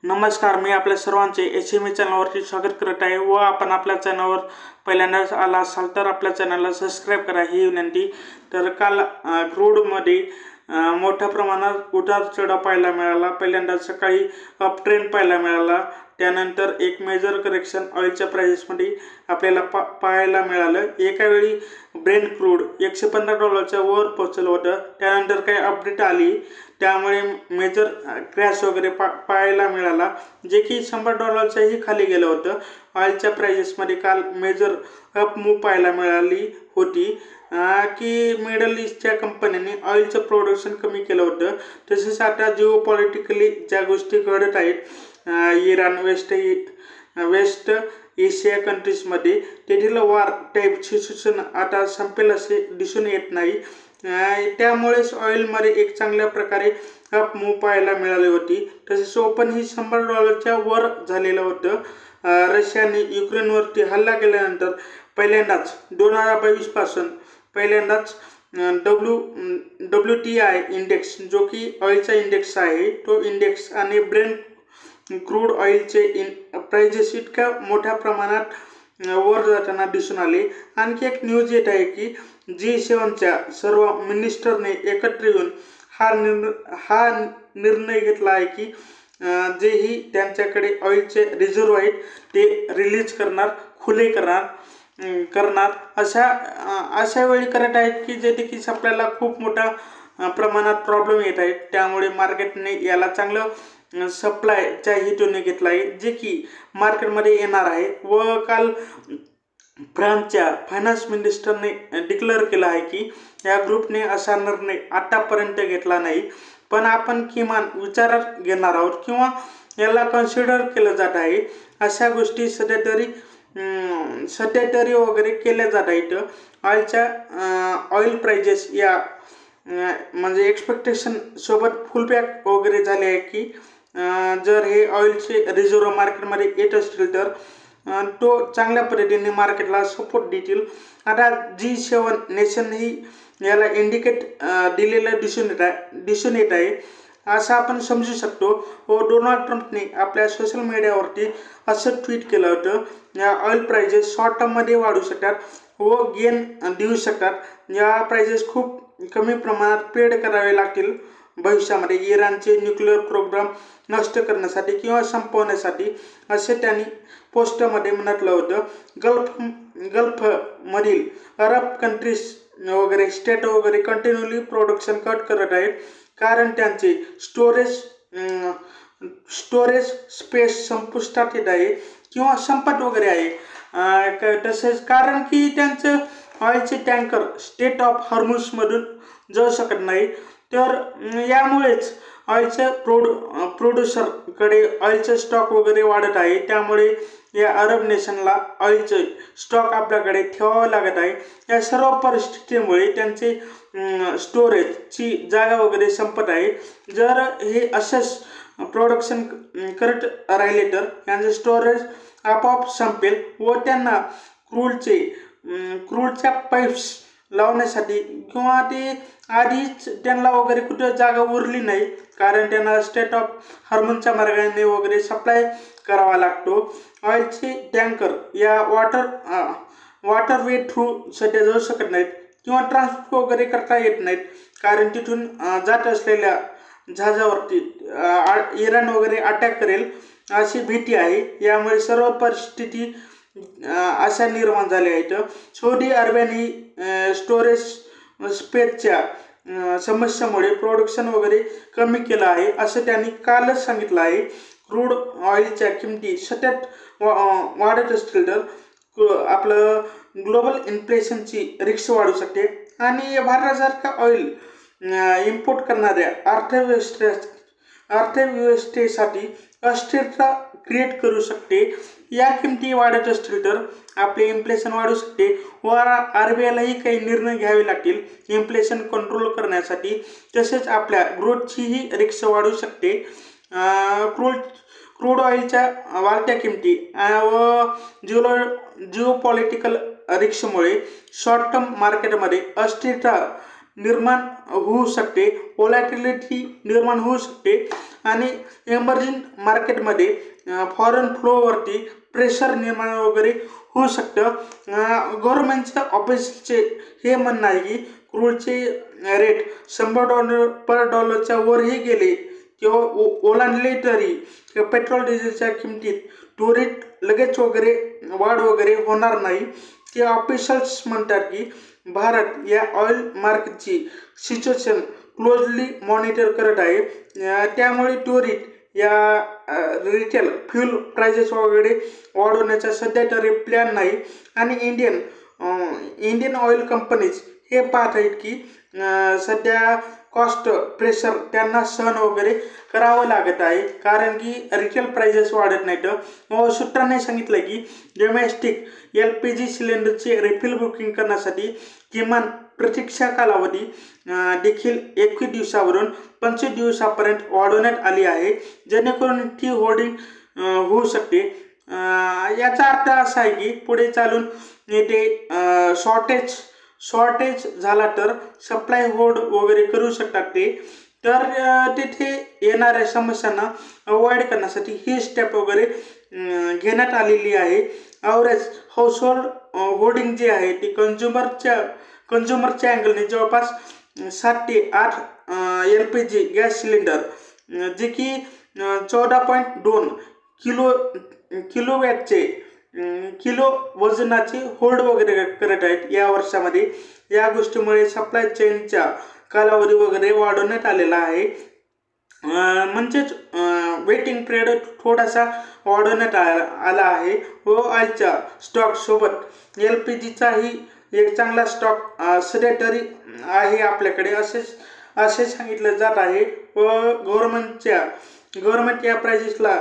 नमस्कार, मी आपल्या सर्वांचे SME चॅनलवरती स्वागत करत आहे व आपण आपल्या चॅनलवर पहिल्यांदाच आला असाल तर आपल्या चॅनलला सबस्क्राईब करा ही विनंती। तर काल क्रूडमध्ये मोठ्या प्रमाणात उतार चढाव पाहायला मिळाला। पहिल्यांदा सकाळी अप ट्रेंड पाहायला मिळाला, त्यानंतर एक मेजर करेक्शन ऑइलच्या प्राइसेसमध्ये आपल्याला पाहायला मिळालं। एका वेळी ब्रेंट क्रूड $115 वर पोहोचलं होतं, त्यानंतर काही अपडेट आली त्यामुळे मेजर क्रॅश वगैरे पाहायला मिळाला, जे की $100 खाली गेलं होतं। ऑइलच्या प्राइसेसमध्ये काल मेजर अप मूव पाहायला मिळाली होती की मिडल ईस्टच्या कंपन्यांनी ऑइलचं प्रोडक्शन कमी केलं होतं। तसेच आता जिओ पॉलिटिकली ज्या गोष्टी घडत आहेत इराण वेस्ट एशिया कंट्रीजमध्ये, तेथील वार टाईप सिच्युएशन आता संपेल असे दिसून येत नाही। त्यामुळेच ऑइलमध्ये एक चांगल्या प्रकारे अप मूव पाहायला मिळाली होती। तसेच ओपन ही $100च्या वर झालेलं होतं। रशियाने युक्रेनवरती हल्ला केल्यानंतर पहिल्यांदाच 2022 पासून पहिल्यांदाच WTI इंडेक्स, जो की ऑइलचा इंडेक्स आहे, तो इंडेक्स आणि ब्रेंट क्रूड ऑइलचे प्राइजेस इतक्या मोठ्या प्रमाणात वर जाताना दिसून आले। आणखी एक न्यूज येत आहे की G7च्या सर्व मिनिस्टरने एकत्र येऊन हा निर्णय घेतला आहे की जेही त्यांच्याकडे ऑइलचे रिझर्व आहेत ते रिलीज करणार, खुले करणार अशा वेळी करत आहेत की जेथे की आपल्याला खूप मोठ्या प्रमाणात प्रॉब्लेम येत आहेत। त्यामुळे मार्केटने याला चांगलं सप्लायच्या हेतूने घेतला आहे, जे की मार्केटमध्ये येणार आहे। व काल फ्रान्सच्या फायनान्स मिनिस्टरने डिक्लेअर केलं आहे की या ग्रुपने असा निर्णय आतापर्यंत घेतला नाही, पण आपण किमान विचारात घेणार आहोत किंवा याला कन्सिडर केलं जात आहे। अशा गोष्टी सध्या तरी वगैरे केल्या जात आहेत। ऑइल प्राइजेस या म्हणजे एक्सपेक्टेशन सोबत फुल बॅक वगैरे झाले आहे की जर हे ऑइलचे रिझर्व मार्केटमध्ये येत असतील तर तो चांगल्या पद्धतीने मार्केटला सपोर्ट देतील। आता G7 नेशनही याला इंडिकेट दिलेलं दिसून येत आहे असं आपण समजू शकतो। व डोनाल्ड ट्रम्पने आपल्या सोशल मीडियावरती असं ट्विट केलं होतं, या ऑइल प्राइजेस शॉर्ट टर्ममध्ये वाढू शकतात व गेन देऊ शकतात। या प्राइजेस खूप कमी प्रमाणात पेड करावे लागतील भविष्यामध्ये इराणचे न्यूक्लिअर प्रोग्राम नष्ट करण्यासाठी किंवा संपवण्यासाठी, असे त्यांनी पोस्टमध्ये म्हटलं होतं। गल्फमधील अरब कंट्रीज वगैरे स्टेट वगैरे कंटिन्युअली प्रोडक्शन कट करत आहेत, कारण त्यांचे स्टोरेज स्पेस संपुष्टात येत आहे किंवा संपत वगैरे आहे। तसेच कारण की त्यांचं ऑइलचे टँकर स्टेट ऑफ हॉर्मुझमधून जाऊ शकत नाही, तर यामुळेच ऑइलच्या प्रोड्युसरकडे ऑइलचे स्टॉक वगैरे वाढत आहे। त्यामुळे या अरब नेशनला ऑइलचे स्टॉक आपल्याकडे ठेवावं लागत आहे। या सर्व परिस्थितीमुळे त्यांचे स्टोरेजची जागा वगैरे संपत आहे। जर हे असंच प्रोडक्शन करत राहिले तर यांचे स्टोरेज आपोआप संपेल व त्यांना क्रूडच्या पाईप्स लावण्यासाठी किंवा ते आधीच त्यांना वगैरे कुठं जागा उरली नाही, कारण त्यांना स्टेट ऑफ हॉर्मुझच्या मार्गाने वगैरे सप्लाय करावा लागतो। ऑइलचे टँकर या वॉटरवे थ्रू सध्या जाऊ शकत नाहीत किंवा ट्रान्सपोर्ट वगैरे करता येत नाहीत, कारण तिथून जात असलेल्या जहाजावरती इराण वगैरे अटॅक करेल अशी भीती आहे। यामुळे सर्व परिस्थिती अशा निर्माण झाल्या आहेत। सौदी अरेबियाने स्टोरेज स्पेसच्या समस्येमुळे प्रोडक्शन वगैरे कमी केलं आहे असं त्यांनी कालच सांगितलं आहे। क्रूड ऑइलच्या किमती सतत वाढत असतील तर आपलं ग्लोबल इन्फ्लेशनची रिस्क वाढू शकते आणि भारतासारखा ऑइल इम्पोर्ट करणाऱ्या अर्थव्यवस्थेसाठी अस्थिरता क्रिएट करू शकते। या किमती वाढत असतील तर आपले इन्फ्लेशन वाढू शकते व RBIलाही काही निर्णय घ्यावे लागतील इन्फ्लेशन कंट्रोल करण्यासाठी। तसेच आपल्या ग्रोथचीही रिस्क वाढू शकते। क्रूड ऑइलच्या वाढत्या किमती व जिओ पॉलिटिकल रिस्कमुळे शॉर्ट टर्म मार्केटमध्ये अस्थिरता निर्माण होऊ शकते, व्होलॅटिलिटी निर्माण होऊ शकते आणि इमर्जिंग मार्केटमध्ये फॉरेन फ्लोवरती प्रेशर निर्माण वगैरे होऊ शकतं. गव्हर्नमेंटच्या ऑफिसचे हे म्हणणं आहे की क्रूडचे रेट $100 पर डॉलरच्या वरही गेले किंवा ओलांडले तरी पेट्रोल डिझेलच्या किमतीत त्वरित लगेच वगैरे वाढ वगैरे होणार नाही. ते ऑफिशियल्स म्हणतात की भारत या ऑइल मार्केटची सिच्युएशन क्लोजली मॉनिटर करत आहे. त्यामुळे त्वरित या रिटेल फ्यूल प्राइजेस वगैरे वाढवण्याचा सध्या तरी प्लॅन नाही. आणि इंडियन ऑइल कंपनीज हे पाहत आहेत की सध्या कॉस्ट प्रेशर त्यांना सहन वगैरे करावं लागत आहे, कारण की रिटेल प्राइजेस वाढत नाहीत. सूत्रांनी सांगितलं की डोमेस्टिक LPG सिलेंडरचे रिफिल बुकिंग करण्यासाठी किमान प्रतीक्षा कालावधी देखील 21 दिवसावरून 25 दिवसापर्यंत वाढवण्यात आली आहे, जेणेकरून ती होल्डिंग होऊ शकते. याचा अर्थ असा आहे की पुढे चालून येथे शॉर्टेज झाला तर सप्लाय होल्ड वगैरे करू शकतात ते. तर तिथे येणाऱ्या समस्यांना अवॉइड करण्यासाठी ही स्टेप वगैरे घेण्यात आलेली आहे. ॲव्हरेज हाऊसहोल्ड होल्डिंग जे आहे ते कंझ्युमरच्या अँगलने जवळपास 7 ते 8 LPG गॅस सिलेंडर जे की 14.2 किलो वजनाचे होल्ड वगैरे करत आहेत या वर्षामध्ये. या गोष्टीमुळे सप्लाय चेनच्या कालावधी वगैरे वाढवण्यात आलेला आहे. म्हणजेच वेटिंग पिरियड थोडासा वाढवण्यात आला आहे व ऑइलच्या स्टॉक सोबत LPGचाही एक चांगला स्टॉक सध्या तरी आहे आपल्याकडे असे सांगितलं जात आहे. व गव्हर्नमेंट या प्राइजेसला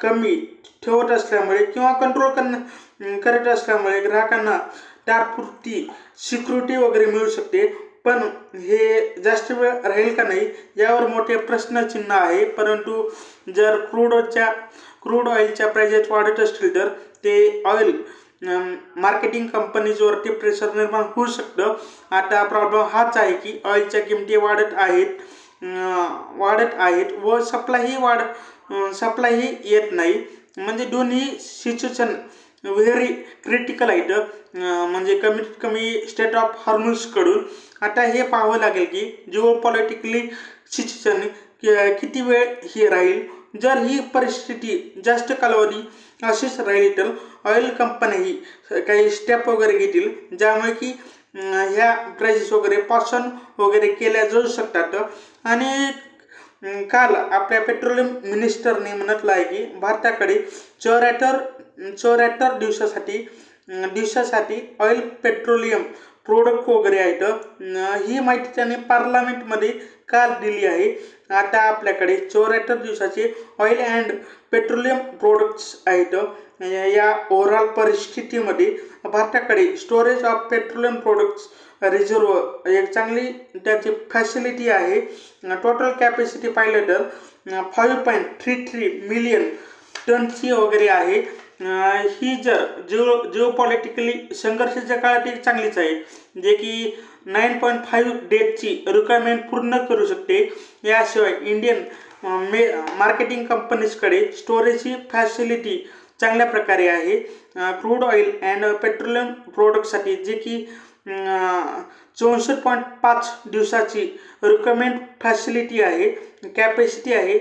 कमी ठेवत असल्यामुळे किंवा कंट्रोल करत असल्यामुळे ग्राहकांना तात्पुरती सिक्युरिटी वगैरे मिळू शकते. पण हे जास्त वेळ राहील का नाही यावर मोठे प्रश्नचिन्ह आहे. परंतु जर क्रूड ऑइलच्या प्राइजेस वाढत असतील तर ते ऑइल मार्केटिंग कंपनीजवरती प्रेशर निर्माण होऊ शकतं. आता प्रॉब्लेम हाच आहे की ऑइलच्या किमती वाढत आहेत व सप्लायही येत नाही. म्हणजे दोन्ही सिच्युएशन व्हेरी क्रिटिकल आहेत. म्हणजे कमीत कमी स्टेट ऑफ हॉर्मुझकडून आता हे पाहावं लागेल की जिओ पॉलिटिकली सिच्युएशन किती वेळ ही राहील. जर ही परिस्थिती जास्त कालावधी अशीच राहिली तर ऑइल कंपन्याही काही स्टेप वगैरे घेतील, ज्यामुळे की ह्या प्राइजेस वगैरे पॉसन वगैरे केल्या जाऊ शकतात. आणि काल आपल्या पेट्रोलियम मिनिस्टरने म्हटलं आहे की भारताकडे 74 दिवसासाठी ऑइल पेट्रोलियम प्रोडक्ट वगैरे आहेत. ही माहिती त्यांनी पार्लमेंटमध्ये काल दिली आहे. आता आपल्याकडे 74 दिवसाचे ऑइल अँड पेट्रोलियम प्रोडक्ट्स आहेत. या ओव्हरऑल परिस्थितीमध्ये भारताकडे storage of petroleum products reserve एक चांगली त्याची फॅसिलिटी आहे. टोटल कॅपॅसिटी पाहिलं तर 5.33 मिलियन टनची वगैरे आहे. ही जर जिओ पॉलिटिकली संघर्षाच्या काळात एक चांगलीच आहे, जे की 9.5 डेजची रिक्वायरमेंट पूर्ण करू शकते. याशिवाय इंडियन मार्केटिंग कंपनीजकडे स्टोरेजची फॅसिलिटी चांगल्या प्रकारे आहे. क्रूड ऑइल अँड पेट्रोलियम प्रोडक्टसाठी जे की 64.5 दिवसाची रिक्वायरमेंट फॅसिलिटी आहे, कॅपॅसिटी आहे.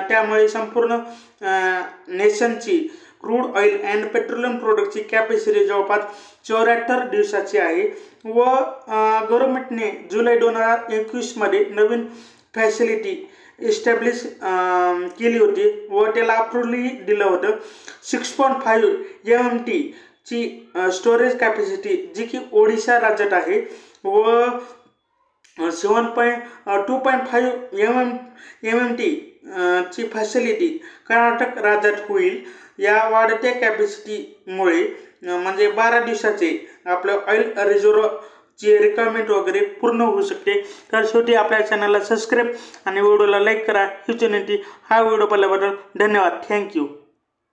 त्यामुळे संपूर्ण नेशनची क्रूड ऑइल अँड पेट्रोलियम प्रोडक्टची कॅपॅसिटी जवळपास 74 दिवसाची आहे. व गव्हर्नमेंटने जुलै 2021 नवीन फॅसिलिटी इस्टॅब्लिश केली होती व त्याला अप्रुव्हलही दिलं होतं. 6.5 MMT ची स्टोरेज कॅपॅसिटी जी की ओडिशा राज्यात आहे व 2.5 MMT ची फॅसिलिटी कर्नाटक राज्यात होईल. या वाढत्या कॅपॅसिटीमुळे म्हणजे 12 दिवसाचे आपलं ऑइल रिझर्वची रिक्वायरमेंट वगैरे पूर्ण होऊ शकते. तर शेवटी आपल्या चॅनलला सबस्क्राईब आणि व्हिडिओला लाईक करा. हीच विनंती. हा व्हिडिओ पाहिल्याबद्दल धन्यवाद. थँक्यू.